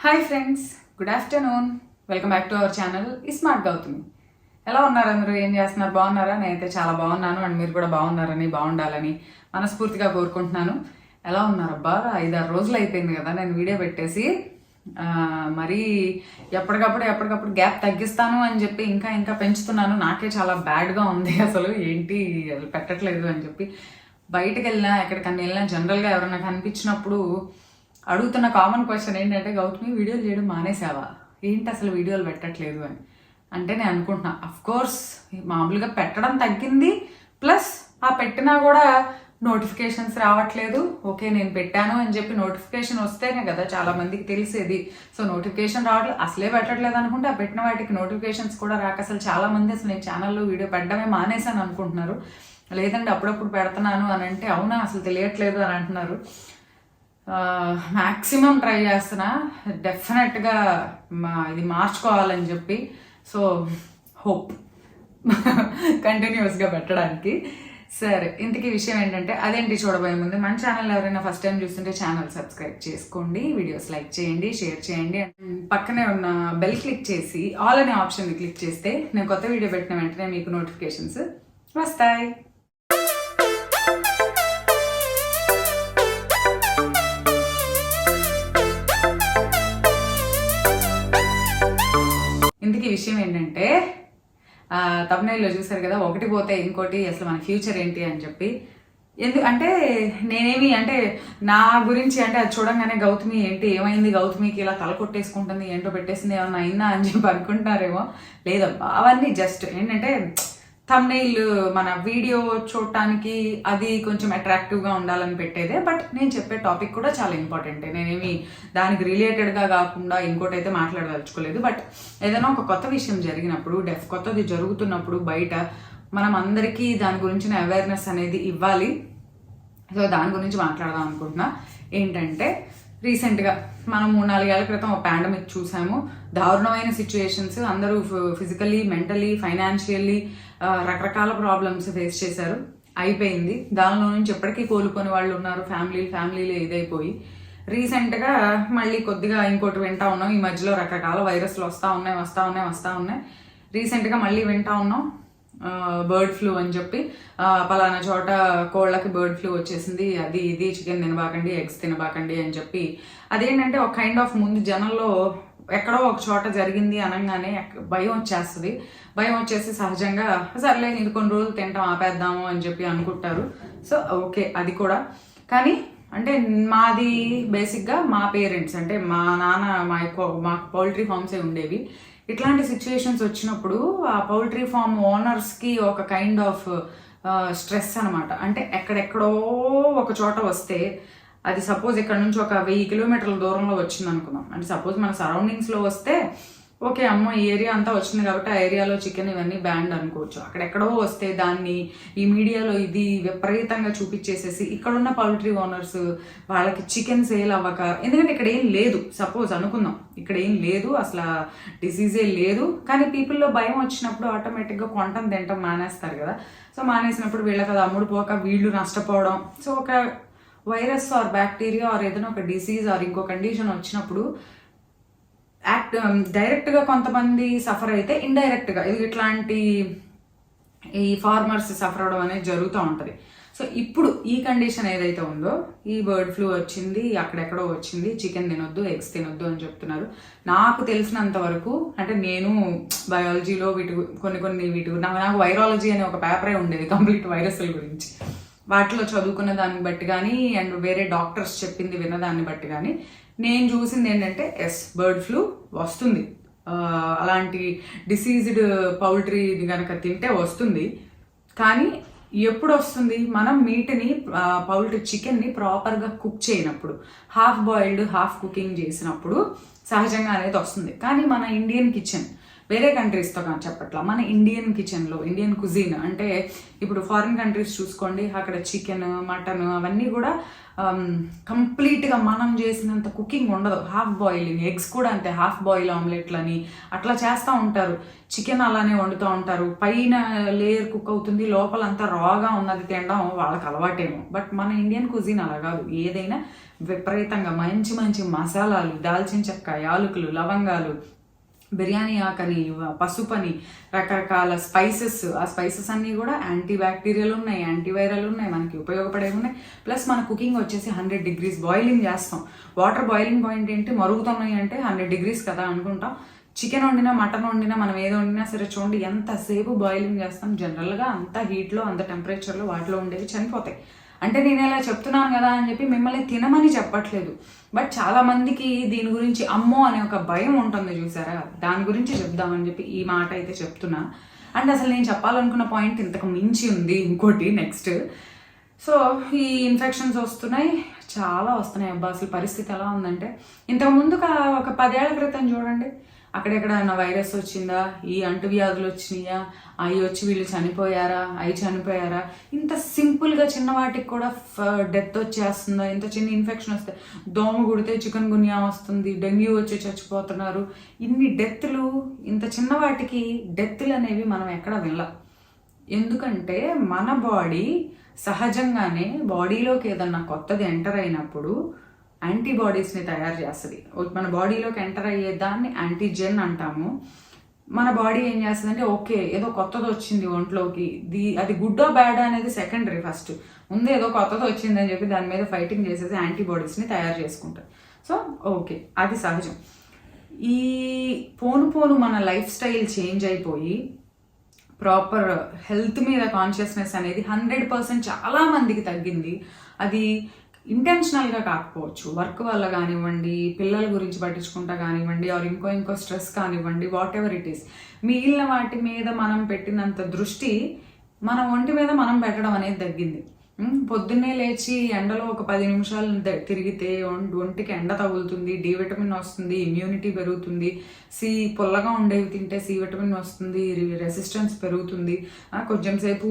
Hi friends, good afternoon. Welcome back to our channel smart Gautami. ఎలా ఉన్నారు అందరూ? ఏం చేస్తున్నారు? బాగున్నారా? నేనైతే చాలా బాగున్నాను అండ్ మీరు కూడా బాగున్నారని, బాగుండాలని మనస్ఫూర్తిగా కోరుకుంటున్నాను. ఎలా ఉన్నారు? అబ్బా 5-6 రోజులు అయిపోయింది కదా నేను వీడియో పెట్టేసి. మరీ ఎప్పటికప్పుడు గ్యాప్ తగ్గిస్తాను అని చెప్పి ఇంకా పెంచుతున్నాను. నాకే చాలా బ్యాడ్గా ఉంది. అసలు ఏంటి అసలు పెట్టట్లేదు అని చెప్పి. బయటకు వెళ్ళినా ఎక్కడికన్నా వెళ్ళినా జనరల్గా ఎవరైనా కనిపించినప్పుడు అడుగుతున్న కామన్ క్వశ్చన్ ఏంటంటే, గౌతమి వీడియోలు చేయడం మానేసావా, ఏంటి అసలు వీడియోలు పెట్టట్లేదు అని. అంటే నేను అనుకుంటున్నా, అఫ్కోర్స్ మామూలుగా పెట్టడం తగ్గింది, ప్లస్ ఆ పెట్టినా కూడా నోటిఫికేషన్స్ రావట్లేదు. ఓకే నేను పెట్టాను అని చెప్పి నోటిఫికేషన్ వస్తేనే కదా చాలా మందికి తెలిసేది. సో నోటిఫికేషన్ రావట్లేదు, అసలే పెట్టట్లేదు అనుకుంటే ఆ పెట్టిన వాటికి నోటిఫికేషన్స్ కూడా రాక అసలు చాలా మంది అసలు నేను ఛానల్లో వీడియో పెట్టడమే మానేసాను అనుకుంటున్నారు. లేదంటే అప్పుడప్పుడు పెడుతున్నాను అని అంటే, అవునా అసలు తెలియట్లేదు అని అంటున్నారు. మ్యాక్సిమం ట్రై చేస్తున్నా డెఫినెట్గా ఇది మార్చుకోవాలని చెప్పి. సో హోప్ కంటిన్యూస్గా పెట్టడానికి. సరే, ఇంతకీ విషయం ఏంటంటే, అదేంటి చూడబోయే ముందు మన ఛానల్ ఎవరైనా ఫస్ట్ టైం చూస్తుంటే ఛానల్ సబ్స్క్రైబ్ చేసుకోండి, వీడియోస్ లైక్ చేయండి, షేర్ చేయండి, పక్కనే ఉన్న బెల్ క్లిక్ చేసి ఆల్ అనే ఆప్షన్ని క్లిక్ చేస్తే నేను కొత్త వీడియో పెట్టిన వెంటనే మీకు నోటిఫికేషన్స్ వస్తాయి. ఇందుకు విషయం ఏంటంటే, తమిళనాడులో చూసారు కదా, ఒకటి పోతే ఇంకోటి అసలు మన ఫ్యూచర్ ఏంటి అని చెప్పి. అంటే నేనేమి అంటే నా గురించి అంటే అది చూడంగానే గౌతమి ఏంటి ఏమైంది, గౌతమికి ఇలా తల కొట్టేసుకుంటుంది, ఏంటో పెట్టేసింది, ఏమన్నా అయిందా అని చెప్పి అనుకుంటున్నారేమో. లేదబ్బా, అవన్నీ జస్ట్ ఏంటంటే థంబ్నెయిల్ మన వీడియో చూడటానికి అది కొంచెం అట్రాక్టివ్గా ఉండాలని పెట్టేదే. బట్ నేను చెప్పే టాపిక్ కూడా చాలా ఇంపార్టెంటే. నేనేమి దానికి రిలేటెడ్గా కాకుండా ఇంకోటి అయితే మాట్లాడదలుచుకోలేదు. బట్ ఏదైనా ఒక కొత్త విషయం జరిగినప్పుడు, కొత్తది జరుగుతున్నప్పుడు బయట మనం అందరికీ దాని గురించిన అవేర్నెస్ అనేది ఇవ్వాలి. సో దాని గురించి మాట్లాడదాం అనుకుంటున్నా. ఏంటంటే రీసెంట్గా మనం 3-4 ఏళ్ల క్రితం ఒక పాండమిక్ చూసాము. దారుణమైన సిచ్యుయేషన్స్, అందరూ ఫిజికలీ, మెంటలీ, ఫైనాన్షియల్లీ రకరకాల ప్రాబ్లమ్స్ ఫేస్ చేశారు. అయిపోయింది. దానిలో నుంచి ఎప్పటికీ కోలుకొని వాళ్ళు ఉన్నారు. ఫ్యామిలీలో ఇదైపోయి రీసెంట్గా మళ్ళీ కొద్దిగా ఇంకోటి వింటా ఉన్నాం. ఈ మధ్యలో రకరకాల వైరస్లు వస్తూ ఉన్నాయి. రీసెంట్గా మళ్ళీ వింటా ఉన్నాం బర్డ్ ఫ్లూ అని చెప్పి. పలానా చోట కోళ్ళకి బర్డ్ ఫ్లూ వచ్చేసింది, అది ఇది, చికెన్ తినబాకండి, ఎగ్స్ తినబాకండి అని చెప్పి. అదేంటంటే ఒక కైండ్ ఆఫ్ ముందు జనంలో ఎక్కడో ఒక చోట జరిగింది అనగానే భయం వచ్చేస్తుంది. భయం వచ్చేసి సహజంగా సర్లే ఇది కొన్ని రోజులు తింటాం ఆపేద్దాము అని చెప్పి అనుకుంటారు. సో ఓకే అది కూడా. కానీ అంటే మాది బేసిక్గా మా పేరెంట్స్ అంటే మా నాన్న మా పౌల్ట్రీ ఫార్మ్సే ఉండేవి. ఇట్లాంటి సిచ్యువేషన్స్ వచ్చినప్పుడు ఆ పౌల్ట్రీ ఫార్మ్ ఓనర్స్కి ఒక కైండ్ ఆఫ్ స్ట్రెస్ అనమాట. అంటే ఎక్కడెక్కడో ఒక చోట వస్తే, అది సపోజ్ ఇక్కడ నుంచి ఒక 1000 కిలోమీటర్ల దూరంలో వచ్చింది అనుకుందాం. అంటే సపోజ్ మన సరౌండింగ్స్లో వస్తే ఓకే అమ్మో ఈ ఏరియా అంతా వచ్చింది కాబట్టి ఆ ఏరియాలో చికెన్ ఇవన్నీ బ్యాండ్ అనుకోవచ్చు. అక్కడెక్కడో వస్తే దాన్ని ఈ మీడియాలో ఇది విపరీతంగా చూపించేసేసి ఇక్కడున్న పౌల్ట్రీ ఓనర్స్ వాళ్ళకి చికెన్ సేల్ అవ్వక, ఎందుకంటే ఇక్కడ ఏం లేదు, సపోజ్ అనుకుందాం ఇక్కడ ఏం లేదు, అసలు డిసీజే లేదు, కానీ పీపుల్లో భయం వచ్చినప్పుడు ఆటోమేటిక్గా కొంటం తింటాం మానేస్తారు కదా. సో మానేసినప్పుడు వీళ్ళకి అది అమ్ముడు పోక వీళ్ళు నష్టపోవడం. సో ఒక వైరస్ ఆర్ బ్యాక్టీరియా ఆర్ ఏదైనా ఒక డిసీజ్ ఆర్ ఇంకో కండిషన్ వచ్చినప్పుడు డైరెక్ట్గా కొంతమంది సఫర్ అయితే ఇండైరెక్ట్గా ఇట్లాంటి ఈ ఫార్మర్స్ సఫర్ అవడం అనేది జరుగుతూ ఉంటుంది. సో ఇప్పుడు ఈ కండిషన్ ఏదైతే ఉందో, ఈ బర్డ్ ఫ్లూ వచ్చింది, అక్కడెక్కడో వచ్చింది, చికెన్ తినొద్దు, ఎగ్స్ తినొద్దు అని చెప్తున్నారు. నాకు తెలిసినంత వరకు అంటే నేను బయాలజీలో నాకు వైరాలజీ అనే ఒక పేపరే ఉండేది కంప్లీట్ వైరస్ల గురించి. వాటిలో చదువుకున్న దాన్ని బట్టి కానీ అండ్ వేరే డాక్టర్స్ చెప్పింది విన్నదాన్ని బట్టి కానీ నేను చూసింది ఏంటంటే బర్డ్ ఫ్లూ వస్తుంది, అలాంటి డిసీజ్డ్ పౌల్ట్రీ కనుక తింటే వస్తుంది. కానీ ఎప్పుడు వస్తుంది? మనం మీట్ని పౌల్ట్రీ చికెన్ని ప్రాపర్గా కుక్ చేయనప్పుడు, హాఫ్ బాయిల్డ్ హాఫ్ కుకింగ్ చేసినప్పుడు సహజంగా అనేది వస్తుంది. కానీ మన ఇండియన్ కిచెన్ వేరే కంట్రీస్తో కానీ చెప్పట్లా, మన ఇండియన్ కిచెన్లో ఇండియన్ కుజీన్ అంటే ఇప్పుడు ఫారిన్ కంట్రీస్ చూసుకోండి, అక్కడ చికెన్ మటన్ అవన్నీ కూడా కంప్లీట్గా మనం చేసినంత కుకింగ్ ఉండదు. హాఫ్ బాయిలింగ్, ఎగ్స్ కూడా అంతే హాఫ్ బాయిల్ ఆమ్లెట్లని అట్లా చేస్తూ ఉంటారు. చికెన్ అలానే వండుతూ ఉంటారు, పైన లేయర్ కుక్ అవుతుంది, లోపలంతా రాగా ఉన్నది తినడం వాళ్ళకి అలవాటేమో. బట్ మన ఇండియన్ కుజీన్ అలా కాదు, ఏదైనా విపరీతంగా మంచి మంచి మసాలాలు, దాల్చిన చెక్క, యాలకులు, లవంగాలు, బిర్యానీ ఆకని, పసుపని, రకరకాల స్పైసెస్. ఆ స్పైసెస్ అన్నీ కూడా యాంటీ బ్యాక్టీరియల్ ఉన్నాయి, యాంటీవైరల్ ఉన్నాయి, మనకి ఉపయోగపడేవి ఉన్నాయి. ప్లస్ మన కుకింగ్ వచ్చేసి 100 degrees బాయిలింగ్ చేస్తాం. వాటర్ బాయిలింగ్ పాయింట్ ఏంటి, మరుగుతున్నాయి అంటే 100 degrees కదా అనుకుంటాం. చికెన్ వండినా మటన్ వండినా మనం ఏది వండినా సరే చూడండి ఎంతసేపు బాయిలింగ్ చేస్తాం. జనరల్గా అంత హీట్లో అంత టెంపరేచర్లో వాటిలో ఉండేవి చనిపోతాయి. అంటే నేను ఇలా చెప్తున్నాను కదా అని చెప్పి మిమ్మల్ని తినమని చెప్పట్లేదు, బట్ చాలా మందికి దీని గురించి అమ్మో అనే ఒక భయం ఉంటుంది చూసారా, దాని గురించి చెప్దామని చెప్పి ఈ మాట అయితే చెప్తున్నా. అండ్ అసలు నేను చెప్పాలనుకున్న పాయింట్ ఇంతకు మించి ఉంది ఇంకోటి నెక్స్ట్. సో ఈ ఇన్ఫెక్షన్స్ వస్తున్నాయి, చాలా వస్తున్నాయి అబ్బా. అసలు పరిస్థితి ఎలా ఉందంటే ఇంతకుముందు ఒక 10 ఏళ్ల క్రితం చూడండి, అక్కడెక్కడైనా వైరస్ వచ్చిందా, ఈ అంటువ్యాధులు వచ్చినాయా, అవి వచ్చి వీళ్ళు చనిపోయారా, అవి చనిపోయారా, ఇంత సింపుల్గా చిన్న వాటికి కూడా డెత్ వచ్చేస్తుందా, ఇంత చిన్న ఇన్ఫెక్షన్ వస్తే, దోమ కుడితే చికెన్ గున్యా వస్తుంది, డెంగ్యూ వచ్చి చచ్చిపోతున్నారు, ఇన్ని డెత్లు, ఇంత చిన్న వాటికి డెత్లు అనేవి మనం ఎక్కడ వినలా. ఎందుకంటే మన బాడీ సహజంగానే బాడీలోకి ఏదన్నా కొత్తది ఎంటర్ అయినప్పుడు యాంటీబాడీస్ని తయారు చేస్తుంది. మన బాడీలోకి ఎంటర్ అయ్యే దాన్ని యాంటీజెన్ అంటాము. మన బాడీ ఏం చేస్తుంది అంటే ఓకే ఏదో కొత్తది వచ్చింది ఒంట్లోకి, అది గుడ్డో బ్యాడ్ అనేది సెకండరీ, ఫస్ట్ ముందు ఏదో కొత్తది వచ్చింది అని చెప్పి దాని మీద ఫైటింగ్ చేసేసి యాంటీబాడీస్ని తయారు చేసుకుంటారు. సో ఓకే అది సహజం. ఈ పోను మన లైఫ్ స్టైల్ చేంజ్ అయిపోయి ప్రాపర్ హెల్త్ మీద కాన్షియస్నెస్ అనేది 100% చాలా మందికి తగ్గింది. అది ఇంటెన్షనల్గా కాకపోవచ్చు, వర్క్ వల్ల కానివ్వండి, పిల్లల గురించి పట్టించుకుంటా కానివ్వండి, ఆర్ ఇంకో స్ట్రెస్ కానివ్వండి, వాట్ ఎవర్ ఇట్ ఈస్, మిగిలిన వాటి మీద మనం పెట్టినంత దృష్టి మన ఒంటి మీద మనం పెట్టడం అనేది తగ్గింది. పొద్దున్నే లేచి ఎండలో ఒక 10 నిమిషాలు తిరిగితే ఒంటికి ఎండ తగులుతుంది, డి విటమిన్ వస్తుంది, ఇమ్యూనిటీ పెరుగుతుంది, పుల్లగా ఉండేవి తింటే సి విటమిన్ వస్తుంది, రెసిస్టెన్స్ పెరుగుతుంది. కొంచెం సేపు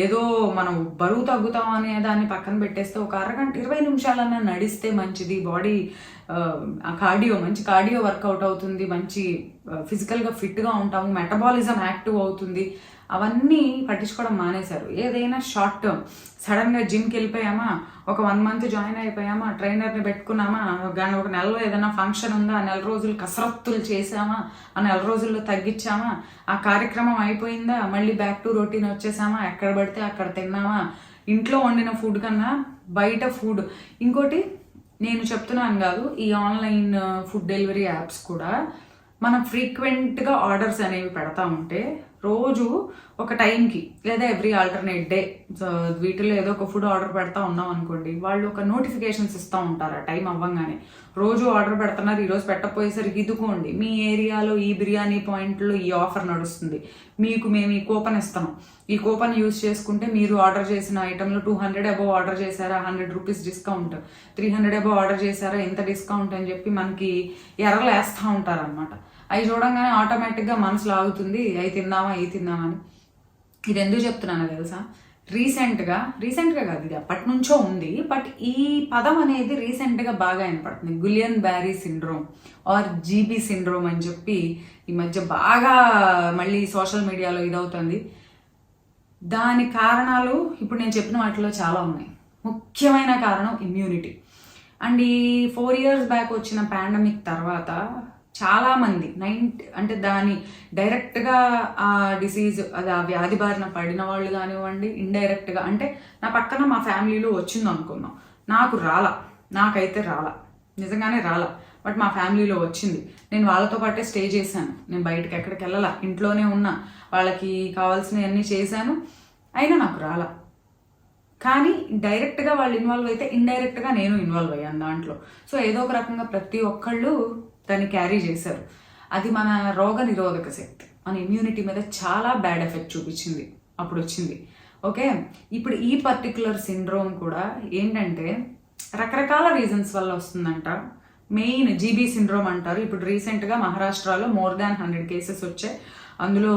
ఏదో మనం బరువు తగ్గుతాం అనే దాన్ని పక్కన పెట్టేస్తే ఒక అరగంట 20 నిమిషాలన్నా నడిస్తే మంచిది. బాడీ మంచి కార్డియో వర్కౌట్ అవుతుంది, మంచి ఫిజికల్గా ఫిట్గా ఉంటాము, మెటబాలిజం యాక్టివ్ అవుతుంది. అవన్నీ పట్టించుకోవడం మానేశారు. ఏదైనా షార్ట్ టర్మ్, సడన్గా జిమ్కి వెళ్ళిపోయామా, ఒక 1 month జాయిన్ అయిపోయామా, ట్రైనర్ని పెట్టుకున్నామా, ఒక నెలలో ఏదైనా ఫంక్షన్ ఉందా, ఆ 4 రోజులు కసరత్తులు చేసామా, ఆ 4 రోజుల్లో తగ్గించామా, ఆ కార్యక్రమం అయిపోయిందా, మళ్ళీ బ్యాక్ టు రొటీన్ వచ్చేసామా, ఎక్కడ పడితే అక్కడ తిన్నామా, ఇంట్లో వండిన ఫుడ్ కన్నా బయట ఫుడ్. ఇంకోటి నేను చెప్తున్నాను కాదు, ఈ ఆన్లైన్ ఫుడ్ డెలివరీ యాప్స్ కూడా మనం ఫ్రీక్వెంట్గా ఆర్డర్స్ అనేవి పెడతా ఉంటే రోజు ఒక టైంకి లేదా ఎవ్రీ ఆల్టర్నేట్ డే వీటిలో ఏదో ఒక ఫుడ్ ఆర్డర్ పెడతా ఉన్నాం అనుకోండి, వాళ్ళు ఒక నోటిఫికేషన్స్ ఇస్తూ ఉంటారు ఆ టైం అవ్వగానే. రోజు ఆర్డర్ పెడుతున్నారు, ఈరోజు పెట్టకపోయేసరికి ఇదుకోండి, మీ ఏరియాలో ఈ బిర్యానీ పాయింట్లో ఈ ఆఫర్ నడుస్తుంది, మేము ఈ కూపన్ ఇస్తాం, ఈ కూపన్ యూజ్ చేసుకుంటే మీరు ఆర్డర్ చేసిన ఐటెంలో 200 అబవ్ ఆర్డర్ చేశారా 100 రూపీస్ డిస్కౌంట్, 300 అబవ్ ఆర్డర్ చేశారా ఎంత డిస్కౌంట్ అని చెప్పి మనకి ఎర్రలు వేస్తూ ఉంటారు అనమాట. అవి చూడంగానే ఆటోమేటిక్గా మనసు లాగుతుంది, అవి తిందామా అని. ఇది ఎందుకు చెప్తున్నానో తెలుసా, రీసెంట్గా కాదు, ఇది అప్పటి నుంచో ఉంది, బట్ ఈ పదం అనేది రీసెంట్గా బాగా వినపడుతుంది. Guillain Barry syndrome are GB syndrome అని చెప్పి ఈ మధ్య బాగా మళ్ళీ సోషల్ మీడియాలో ఇదవుతుంది. దాని కారణాలు ఇప్పుడు నేను చెప్పిన వాటిలో చాలా ఉన్నాయి. ముఖ్యమైన కారణం ఇమ్యూనిటీ. అండ్ ఈ 4 years బ్యాక్ వచ్చిన పాండమిక్ తర్వాత చాలామంది అంటే దాని డైరెక్ట్గా ఆ డిసీజ్ అది ఆ వ్యాధి బారిన పడిన వాళ్ళు కానివ్వండి, ఇండైరెక్ట్గా అంటే నా పక్కన మా ఫ్యామిలీలో వచ్చింది అనుకున్నాం, నాకైతే రాలా, నిజంగానే రాలా, బట్ మా ఫ్యామిలీలో వచ్చింది. నేను వాళ్ళతో పాటే స్టే చేశాను, నేను బయటకు ఎక్కడికి వెళ్ళాలా, ఇంట్లోనే ఉన్నా, వాళ్ళకి కావాల్సినవన్నీ చేశాను, అయినా నాకు రాలా. కానీ డైరెక్ట్గా వాళ్ళు ఇన్వాల్వ్ అయితే ఇండైరెక్ట్గా నేను ఇన్వాల్వ్ అయ్యాను దాంట్లో. సో ఏదో ఒక రకంగా ప్రతి ఒక్కళ్ళు దాన్ని క్యారీ చేశారు. అది మన రోగ నిరోధక శక్తి, మన ఇమ్యూనిటీ మీద చాలా బ్యాడ్ ఎఫెక్ట్ చూపించింది అప్పుడు వచ్చింది. ఓకే, ఇప్పుడు ఈ పర్టికులర్ సిండ్రోమ్ కూడా ఏంటంటే రకరకాల రీజన్స్ వల్ల వస్తుందంట. మెయిన్ జీబీ సిండ్రోమ్ అంటారు. ఇప్పుడు రీసెంట్గా మహారాష్ట్రలో మోర్ దాన్ 100 కేసెస్ వచ్చాయి. అందులో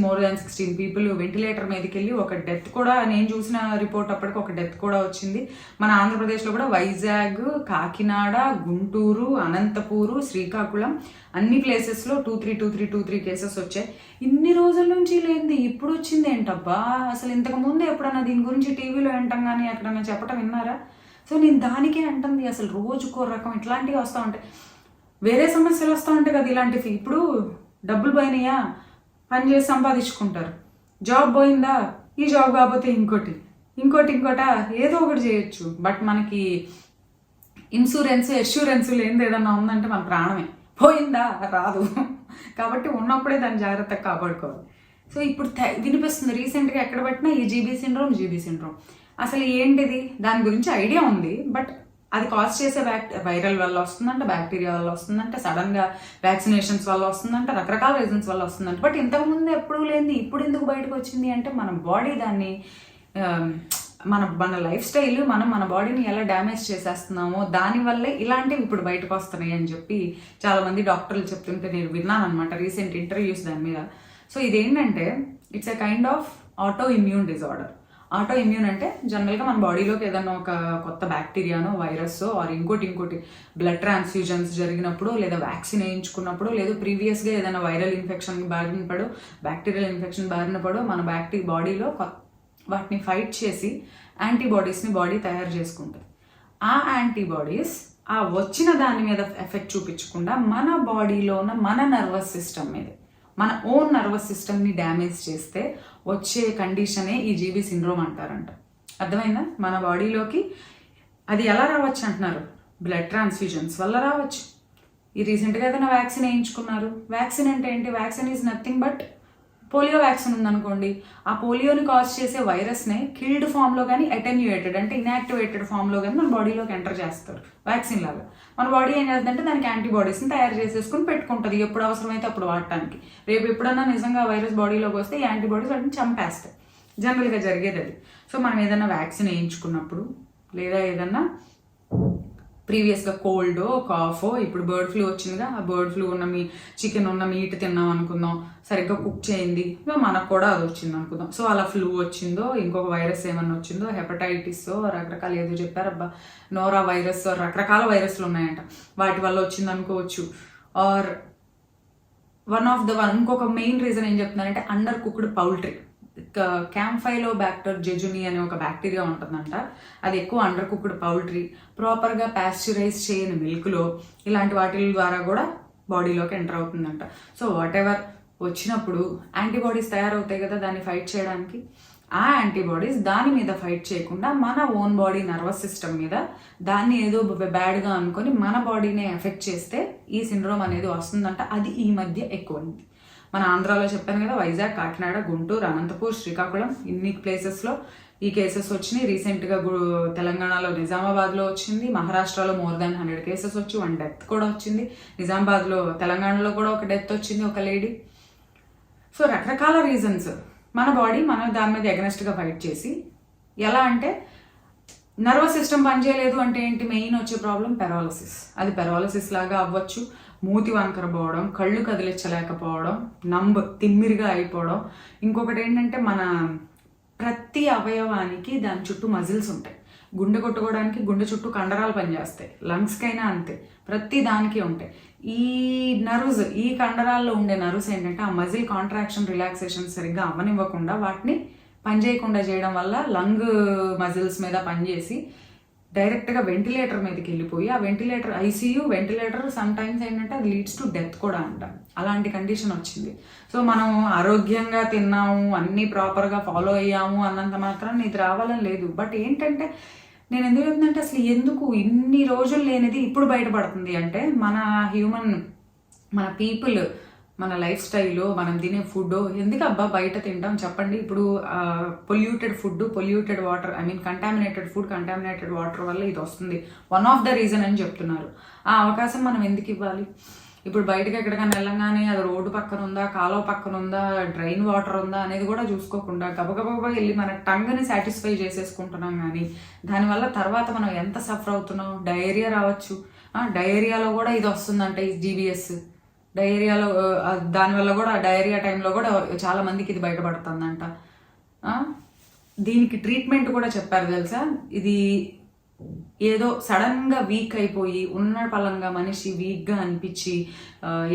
మోర్ దాన్ 16 పీపుల్ వెంటిలేటర్ మీదకి వెళ్ళి ఒక డెత్ కూడా, నేను చూసిన రిపోర్ట్ అప్పటికి ఒక డెత్ కూడా వచ్చింది. మన ఆంధ్రప్రదేశ్లో కూడా వైజాగ్, కాకినాడ, గుంటూరు, అనంతపూరు, శ్రీకాకుళం అన్ని ప్లేసెస్లో 2-3 కేసెస్ వచ్చాయి. ఇన్ని రోజుల నుంచి లేనిది ఇప్పుడు వచ్చింది ఏంటబ్బా? అసలు ఇంతకు ముందు ఎప్పుడన్నా దీని గురించి టీవీలో వింటాం కానీ ఎక్కడన్నా చెప్పటం విన్నారా? సో నేను దానికే అంటుంది, అసలు రోజుకో రకం ఇట్లాంటివి వస్తూ ఉంటాయి. వేరే సమస్యలు వస్తూ ఉంటాయి కదా ఇలాంటివి. ఇప్పుడు డబ్బులు పోయినాయా, పని చేసి సంపాదించుకుంటారు. జాబ్ పోయిందా, ఈ జాబ్ కాకపోతే ఇంకోటా ఏదో ఒకటి చేయొచ్చు. బట్ మనకి అష్యూరెన్స్ లేనిది ఏదన్నా ఉందంటే మన ప్రాణమే పోయిందా రాదు. కాబట్టి ఉన్నప్పుడే దాన్ని జాగ్రత్తగా కాపాడుకోవాలి. సో ఇప్పుడు వినిపిస్తుంది రీసెంట్గా ఎక్కడ పట్టినా ఈ జీబీ సిండ్రోమ్. అసలు ఏంటిది, దాని గురించి ఐడియా ఉంది. బట్ అది కాజ్ చేసే వైరల్ వల్ల వస్తుందంట, బ్యాక్టీరియా వల్ల వస్తుందంట, సడన్గా వ్యాక్సినేషన్స్ వల్ల వస్తుందంట, రకరకాల రీజన్స్ వల్ల వస్తుందంట. బట్ ఇంతకుముందు ఎప్పుడు లేనిది ఇప్పుడు ఎందుకు బయటకు వచ్చింది అంటే మన బాడీ దాన్ని మన లైఫ్ స్టైల్ మన బాడీని ఎలా డ్యామేజ్ చేసేస్తున్నామో దానివల్లే ఇలాంటివి ఇప్పుడు బయటకు వస్తున్నాయి అని చెప్పి చాలామంది డాక్టర్లు చెప్తుంటే నేను విన్నాను అనమాట రీసెంట్ ఇంటర్వ్యూస్ దాని మీద. సో ఇదేంటంటే it's a kind of auto immune disorder. Auto immune అంటే జనరల్గా మన బాడీలోకి ఏదైనా ఒక కొత్త బ్యాక్టీరియానో వైరస్ ఆర్ ఇంకోటి బ్లడ్ ట్రాన్స్ఫ్యూజన్స్ జరిగినప్పుడు, లేదా వ్యాక్సిన్ వేయించుకున్నప్పుడు, లేదా ప్రీవియస్గా ఏదైనా వైరల్ ఇన్ఫెక్షన్ బారిన పడో, బ్యాక్టీరియల్ ఇన్ఫెక్షన్ బారిన పడో, మన బాడీలో వాటిని ఫైట్ చేసి యాంటీబాడీస్ని బాడీ తయారు చేసుకుంటుంది. ఆ యాంటీబాడీస్ ఆ వచ్చిన దాని మీద ఎఫెక్ట్ చూపించకుండా మన బాడీలో ఉన్న మన నర్వస్ సిస్టమ్ మీద, మన ఓన్ నర్వస్ సిస్టమ్ని డ్యామేజ్ చేస్తే వచ్చే కండిషనే ఈ జీబీ సిండ్రోమ్ అంటారంట. అర్థమైందా? మన బాడీలోకి అది ఎలా రావచ్చు అంటున్నారు, బ్లడ్ ట్రాన్స్ఫ్యూజన్స్ వల్ల రావచ్చు. ఈ రీసెంట్గా ఏదైనా వ్యాక్సిన్ వేయించుకున్నారు. వ్యాక్సిన్ అంటే ఏంటి? Vaccine is nothing but polio vaccine ఉందనుకోండి, ఆ పోలియోని కాజ్ చేసే వైరస్నే కిల్డ్ ఫామ్లో కానీ అటెన్యూయేటెడ్ అంటే ఇన్యాక్టివేటెడ్ ఫామ్లో కానీ మన బాడీలోకి ఎంటర్ చేస్తారు వ్యాక్సిన్ లాగా. మన బాడీ ఏం చేస్తుందంటే దానికి యాంటీబాడీస్ని తయారు చేసేసుకుని పెట్టుకుంటుంది ఎప్పుడు అవసరమైతే అప్పుడు వాడటానికి. రేపు ఎప్పుడన్నా నిజంగా వైరస్ బాడీలోకి వస్తే ఈ యాంటీబాడీస్ వాటిని చంపేస్తాయి. జనరల్గా జరిగేది అది. సో మనం ఏదైనా వ్యాక్సిన్ వేయించుకున్నప్పుడు, లేదా ఏదన్నా ప్రీవియస్గా కోల్డో కాఫో, ఇప్పుడు బర్డ్ ఫ్లూ వచ్చిందిగా, ఆ బర్డ్ ఫ్లూ ఉన్న చికెన్ ఉన్న మీట్ తిన్నాం అనుకుందాం, సరిగ్గా కుక్ చేయింది, మనకు కూడా అది వచ్చింది అనుకుందాం. సో అలా ఫ్లూ వచ్చిందో, ఇంకొక వైరస్ ఏమన్నా వచ్చిందో, హెపటైటిస్ రకరకాల ఏదో చెప్పారబ్బా, నోరా వైరస్, రకరకాల వైరస్లు ఉన్నాయంట, వాటి వల్ల వచ్చింది అనుకోవచ్చు. ఆర్ ఇంకొక మెయిన్ రీజన్ ఏం చెప్తున్నారంటే అండర్ కుక్డ్ పౌల్ట్రీ. క్యాంఫైలోబాక్టర్ జెజుని అనే ఒక బ్యాక్టీరియా ఉంటుందంట. అది ఎక్కువ అండర్ కుక్డ్ పౌల్ట్రీ, ప్రాపర్గా ప్యాస్చరైజ్ చేయని మిల్క్లో, ఇలాంటి వాటి ద్వారా కూడా బాడీలోకి ఎంటర్ అవుతుందంట. సో వాట్ ఎవర్ వచ్చినప్పుడు యాంటీబాడీస్ తయారవుతాయి కదా దాన్ని ఫైట్ చేయడానికి. ఆ యాంటీబాడీస్ దాని మీద ఫైట్ చేయకుండా మన ఓన్ బాడీ నర్వస్ సిస్టమ్ మీద దాన్ని ఏదో బ్యాడ్గా అనుకొని మన బాడీని ఎఫెక్ట్ చేస్తే ఈ సిండ్రోమ్ అనేది వస్తుందంట. అది ఈ మధ్య ఎక్కువైంది. మన ఆంధ్రాలో చెప్పాను కదా, వైజాగ్, కాకినాడ, గుంటూరు, అనంతపూర్, శ్రీకాకుళం ఇన్ని ప్లేసెస్లో ఈ కేసెస్ వచ్చినాయి. రీసెంట్గా తెలంగాణలో నిజామాబాద్లో వచ్చింది. మహారాష్ట్రలో మోర్ దాన్ 100 కేసెస్ వచ్చి 1 డెత్ కూడా వచ్చింది. నిజామాబాద్లో, తెలంగాణలో కూడా ఒక డెత్ వచ్చింది, ఒక లేడీ. సో రకరకాల రీజన్స్. మన బాడీ దాని మీద ఎగనెస్ట్గా ఫైట్ చేసి, ఎలా అంటే నర్వస్ సిస్టమ్ పనిచేయలేదు అంటే ఏంటి, మెయిన్ వచ్చే ప్రాబ్లం పెరాలసిస్. అది పెరాలసిస్ లాగా అవ్వచ్చు, మూతి వంకర పోవడం, కళ్ళు కదిలించలేకపోవడం, తిమ్మిరిగా అయిపోవడం. ఇంకొకటి ఏంటంటే మన ప్రతి అవయవానికి దాని చుట్టూ మజిల్స్ ఉంటాయి. గుండె కొట్టుకోవడానికి గుండె చుట్టూ కండరాలు పనిచేస్తాయి, లంగ్స్కైనా అంతే, ప్రతి దానికి ఉంటాయి. ఈ కండరాల్లో ఉండే నర్వ్స్ ఏంటంటే ఆ మజిల్ కాంట్రాక్షన్ రిలాక్సేషన్ సరిగ్గా అవ్వనివ్వకుండా వాటిని పనిచేయకుండా చేయడం వల్ల లంగ్ మజిల్స్ మీద పనిచేసి డైరెక్ట్గా వెంటిలేటర్ మీదకి వెళ్ళిపోయి, ఆ ఐసీయూ వెంటిలేటర్ సమ్ టైమ్స్ ఏంటంటే అది లీడ్స్ టు డెత్ కూడా అంట. అలాంటి కండిషన్ వచ్చింది. సో మనం ఆరోగ్యంగా తిన్నాము, అన్నీ ప్రాపర్గా ఫాలో అయ్యాము అన్నంత మాత్రం ఇది రావాలని లేదు. బట్ ఏంటంటే నేను ఎందుకు చెప్తుందంటే అసలు ఎందుకు ఇన్ని రోజులు లేనిది ఇప్పుడు బయటపడుతుంది అంటే మన పీపుల్, మన లైఫ్ స్టైల్, మనం తినే ఫుడ్ ఎందుకు అబ్బా బయట తింటాం చెప్పండి. ఇప్పుడు polluted food, polluted water, contaminated food, contaminated water వల్ల ఇది వస్తుంది. వన్ ఆఫ్ ద రీజన్ అని చెప్తున్నారు. ఆ అవకాశం మనం ఎందుకు ఇవ్వాలి? ఇప్పుడు బయటకు ఎక్కడికైనా వెళ్ళంగానే అది రోడ్డు పక్కన ఉందా, కాలువ పక్కన ఉందా, డ్రైన్ వాటర్ ఉందా అనేది కూడా చూసుకోకుండా గబగబా వెళ్ళి మన టంగ్ని సాటిస్ఫై చేసేసుకుంటున్నాం. కానీ దానివల్ల తర్వాత మనం ఎంత సఫర్ అవుతున్నాం, డయేరియా రావచ్చు, డయేరియాలో కూడా ఇది వస్తుందంట, ఈ జీబీఎస్ డయేరియాలో. దానివల్ల కూడా డయేరియా టైంలో కూడా చాలా మందికి ఇది బయటపడుతుందంట. దీనికి ట్రీట్మెంట్ కూడా చెప్పారు తెలుసా. ఇది ఏదో సడన్గా వీక్ అయిపోయి ఉన్న పలంగా మనిషి వీక్గా అనిపించి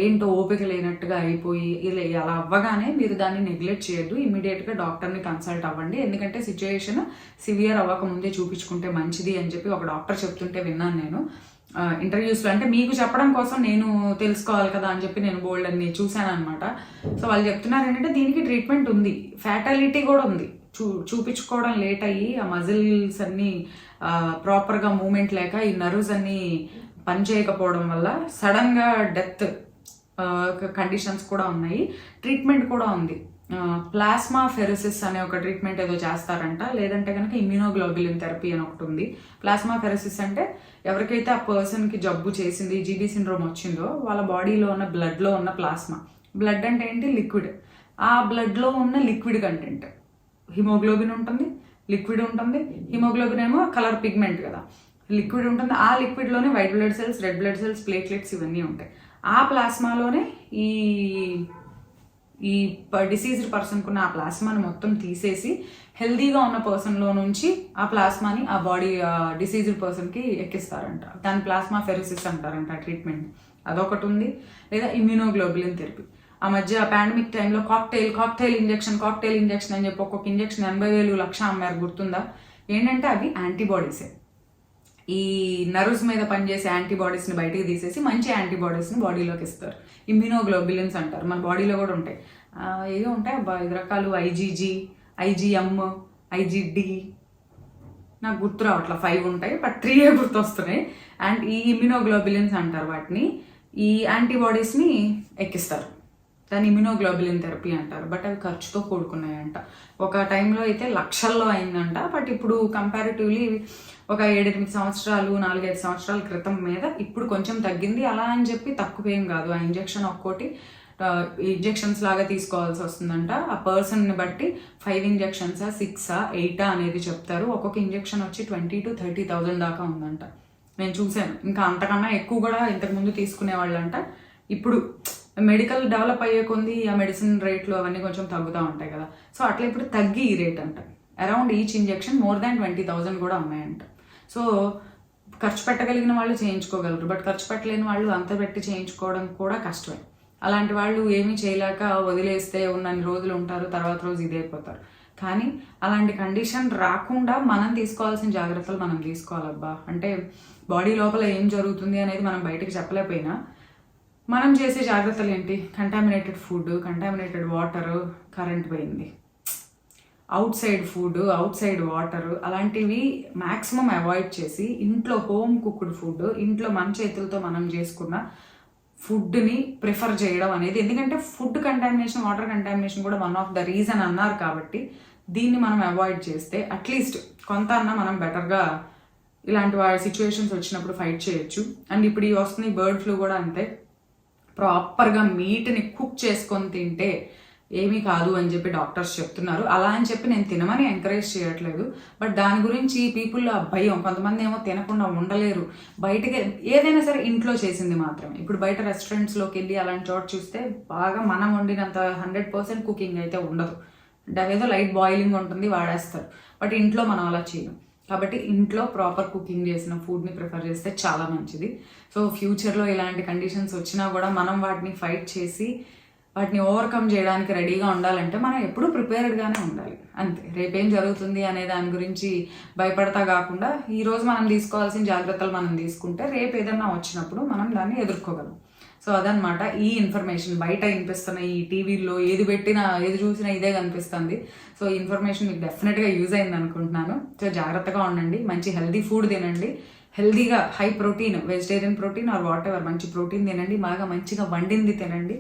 ఏంటో ఓపిక లేనట్టుగా అయిపోయి ఇలా అలా అవ్వగానే మీరు దాన్ని నెగ్లెక్ట్ చేయొద్దు, ఇమీడియట్గా డాక్టర్ని కన్సల్ట్ అవ్వండి. ఎందుకంటే సిచ్యుయేషన్ సివియర్ అవ్వకముందే చూపించుకుంటే మంచిది అని చెప్పి ఒక డాక్టర్ చెప్తుంటే విన్నాను నేను ఇంటర్వ్యూస్లో. అంటే మీకు చెప్పడం కోసం నేను తెలుసుకోవాలి కదా అని చెప్పి నేను బోల్డ్ అన్ని చూశాను అనమాట. సో వాళ్ళు చెప్తున్నారు ఏంటంటే దీనికి ట్రీట్మెంట్ ఉంది, ఫ్యాటాలిటీ కూడా ఉంది. చూపించుకోవడం లేట్ అయ్యి ఆ మజిల్స్ అన్నీ ప్రాపర్గా మూమెంట్ లేక ఈ నర్వ్స్ అన్నీ పనిచేయకపోవడం వల్ల సడన్గా డెత్ కండిషన్స్ కూడా ఉన్నాయి. ట్రీట్మెంట్ కూడా ఉంది. ప్లాస్మా ఫెరోసిస్ అనే ఒక ట్రీట్మెంట్ ఏదో చేస్తారంట, లేదంటే కనుక ఇమ్యూనోగ్లోబులిన్ థెరపీ అని ఒకటి ఉంది. ప్లాస్మా ఫెరోసిస్ అంటే ఎవరికైతే ఆ పర్సన్కి జబ్బు చేసింది, జీబీ సిండ్రోమ్ వచ్చిందో వాళ్ళ బాడీలో ఉన్న బ్లడ్లో ఉన్న ప్లాస్మా. బ్లడ్ అంటే ఏంటి? లిక్విడ్. ఆ బ్లడ్లో ఉన్న లిక్విడ్ కంటెంట్, హిమోగ్లోబిన్ ఉంటుంది, లిక్విడ్ ఉంటుంది. హిమోగ్లోబిన్ ఏమో కలర్ పిగ్మెంట్ కదా, లిక్విడ్ ఉంటుంది. ఆ లిక్విడ్లోనే white blood cells, red blood cells, platelets ఇవన్నీ ఉంటాయి. ఆ ప్లాస్మాలోనే ఈ డిసీజ్డ్ పర్సన్కి ఉన్న ఆ ప్లాస్మాని మొత్తం తీసేసి హెల్దీగా ఉన్న పర్సన్లో నుంచి ఆ ప్లాస్మాని ఆ బాడీ డిసీజ్డ్ పర్సన్కి ఎక్కిస్తారంట. దాని ప్లాస్మా ఫెరోసిస్ అంటారంట ట్రీట్మెంట్. అదొకటి ఉంది. లేదా ఇమ్యూనోగ్లోబులిన్ థెరపీ. ఆ మధ్య పాండమిక్ టైంలో కాక్టైల్ ఇంజెక్షన్ అని చెప్పి ఒక్కొక్క ఇంజెక్షన్ 80,000 లక్ష అమ్మారు, గుర్తుందా? ఏంటంటే అవి యాంటీబాడీసే. ఈ నర్వ్స్ మీద పనిచేసే యాంటీబాడీస్ని బయటికి తీసేసి మంచి యాంటీబాడీస్ని బాడీలోకి ఇస్తారు. ఇమ్యూనోగ్లోబులిన్స్ అంటారు. మన బాడీలో కూడా ఉంటాయి, ఏదో ఉంటాయి 5 రకాలు. IgG, IgM, IgD, నాకు గుర్తు రావట్లా, 5 ఉంటాయి, బట్ 3 గుర్తొస్తున్నాయి. అండ్ ఈ ఇమ్యూనోగ్లోబులిన్స్ అంటారు వాటిని. ఈ యాంటీబాడీస్ని ఎక్కిస్తారు, దాన్ని ఇమ్యూనోగ్లోబులిన్ థెరపీ అంటారు. బట్ అవి ఖర్చుతో కూడుకున్నాయంట. ఒక టైంలో అయితే లక్షల్లో అయిందంట. బట్ ఇప్పుడు కంపారిటివ్లీ ఒక 7-8 సంవత్సరాలు, 4-5 సంవత్సరాల క్రితం మీద ఇప్పుడు కొంచెం తగ్గింది. అలా అని చెప్పి తక్కువేం కాదు. ఆ ఇంజెక్షన్ ఒక్కోటి ఇంజెక్షన్స్ లాగా తీసుకోవాల్సి వస్తుందంట. ఆ పర్సన్ని బట్టి 5 ఇంజెక్షన్సా, 6ఆ, 8ఆ అనేది చెప్తారు. ఒక్కొక్క ఇంజెక్షన్ వచ్చి 20,000 to 30,000 దాకా ఉందంట. నేను చూశాను. ఇంకా అంతకన్నా ఎక్కువ కూడా ఇంతకుముందు తీసుకునేవాళ్ళంట. ఇప్పుడు మెడికల్ డెవలప్ అయ్యే కొంది ఆ మెడిసిన్ రేట్లు అవన్నీ కొంచెం తగ్గుతూ ఉంటాయి కదా. సో అట్లా ఇప్పుడు తగ్గి ఈ రేట్ అంట. Around each injection more than 20,000 కూడా అమ్మాయంట. సో ఖర్చు పెట్టగలిగిన వాళ్ళు చేయించుకోగలరు, బట్ ఖర్చు పెట్టలేని వాళ్ళు అంత పెట్టి చేయించుకోవడం కూడా కష్టమే. అలాంటి వాళ్ళు ఏమీ చేయలేక వదిలేస్తే ఉన్నన్ని రోజులు ఉంటారు, తర్వాత రోజు ఇదైపోతారు. కానీ అలాంటి కండిషన్ రాకుండా మనం తీసుకోవాల్సిన జాగ్రత్తలు మనం తీసుకోవాలబ్బా. అంటే బాడీ లోపల ఏం జరుగుతుంది అనేది మనం బయటకు చెప్పలేకపోయినా మనం చేసే జాగ్రత్తలు ఏంటి? Contaminated food, contaminated water, current పోయింది, outside food, outside water, అలాంటివి మ్యాక్సిమం అవాయిడ్ చేసి ఇంట్లో హోమ్ కుక్డ్ ఫుడ్, ఇంట్లో మన చేతులతో మనం చేసుకున్న ఫుడ్ని ప్రిఫర్ చేయడం అనేది. ఎందుకంటే ఫుడ్ కంటామినేషన్, వాటర్ కంటామినేషన్ కూడా వన్ ఆఫ్ ద రీజన్ అన్నారు కాబట్టి దీన్ని మనం అవాయిడ్ చేస్తే అట్లీస్ట్ కొంత అన్నా మనం బెటర్గా ఇలాంటి సిచ్యువేషన్స్ వచ్చినప్పుడు ఫైట్ చేయొచ్చు. అండ్ ఇప్పుడు ఈ వస్తుంది బర్డ్ ఫ్లూ కూడా అంతే. ప్రాపర్గా మీట్ని కుక్ చేసుకొని తింటే ఏమీ కాదు అని చెప్పి డాక్టర్స్ చెప్తున్నారు. అలా అని చెప్పి నేను తినమని ఎంకరేజ్ చేయట్లేదు, బట్ దాని గురించి పీపుల్లో భయం. కొంతమంది ఏమో తినకుండా ఉండలేరు. బయటకి ఏదైనా సరే ఇంట్లో చేసింది మాత్రమే. ఇప్పుడు బయట రెస్టారెంట్స్లోకి వెళ్ళి అలాంటి చోట చూస్తే బాగా మనం వండినంత 100% కుకింగ్ అయితే ఉండదు. ఏదో లైట్ బాయిలింగ్ ఉంటుంది, వాడేస్తారు. బట్ ఇంట్లో మనం అలా చేయం. కాబట్టి ఇంట్లో ప్రాపర్ కుకింగ్ చేసిన ఫుడ్ని ప్రిఫర్ చేస్తే చాలా మంచిది. సో ఫ్యూచర్లో ఇలాంటి కండిషన్స్ వచ్చినా కూడా మనం వాటిని ఫైట్ చేసి వాటిని ఓవర్కమ్ చేయడానికి రెడీగా ఉండాలంటే మనం ఎప్పుడూ ప్రిపేర్డ్గానే ఉండాలి. అంతే. రేపేం జరుగుతుంది అనే దాని గురించి భయపడతా కాకుండా ఈరోజు మనం తీసుకోవాల్సిన జాగ్రత్తలు మనం తీసుకుంటే రేపు ఏదైనా వచ్చినప్పుడు మనం దాన్ని ఎదుర్కోగలం. సో అదనమాట ఈ ఇన్ఫర్మేషన్. బయట వినిపిస్తున్న ఈ టీవీలో ఏది పెట్టినా ఏది చూసినా ఇదే కనిపిస్తుంది. సో ఈ ఇన్ఫర్మేషన్ మీకు డెఫినెట్గా యూజ్ అయింది అనుకుంటున్నాను. సో జాగ్రత్తగా ఉండండి, మంచి హెల్దీ ఫుడ్ తినండి, హెల్దీగా high protein, vegetarian protein or what ever మంచి ప్రోటీన్ తినండి, బాగా మంచిగా వండింది తినండి.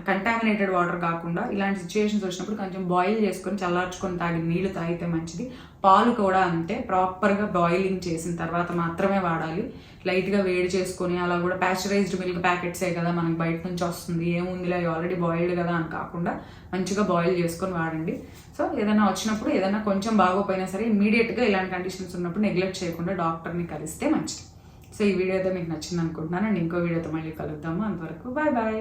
కంటామినేటెడ్ వాటర్ కాకుండా ఇలాంటి సిచ్యువేషన్స్ వచ్చినప్పుడు కొంచెం బాయిల్ చేసుకొని చల్లార్చుకొని తాగి నీళ్లు తాగితే మంచిది. పాలు కూడా అంతే, ప్రాపర్గా బాయిలింగ్ చేసిన తర్వాత మాత్రమే వాడాలి. లైట్గా వేడి చేసుకొని అలా కూడా ప్యాస్చరైజ్డ్ మిల్క్ ప్యాకెట్సే కదా మనకి బయట నుంచి వస్తుంది, ఏముందిలే ఆల్రెడీ బాయిల్డ్ కదా అని కాకుండా మంచిగా బాయిల్ చేసుకొని వాడండి. సో ఏదైనా వచ్చినప్పుడు ఏదైనా కొంచెం బాగోపోయినా సరే ఇమీడియట్గా ఇలాంటి కండిషన్స్ ఉన్నప్పుడు నెగ్లెక్ట్ చేయకుండా డాక్టర్ని కలిస్తే మంచిది. సో ఈ వీడియో అయితే మీకు నచ్చింది అనుకుంటున్నాను అండ్ ఇంకో వీడియోతో మళ్ళీ కలుద్దాము. అంతవరకు బాయ్ బాయ్.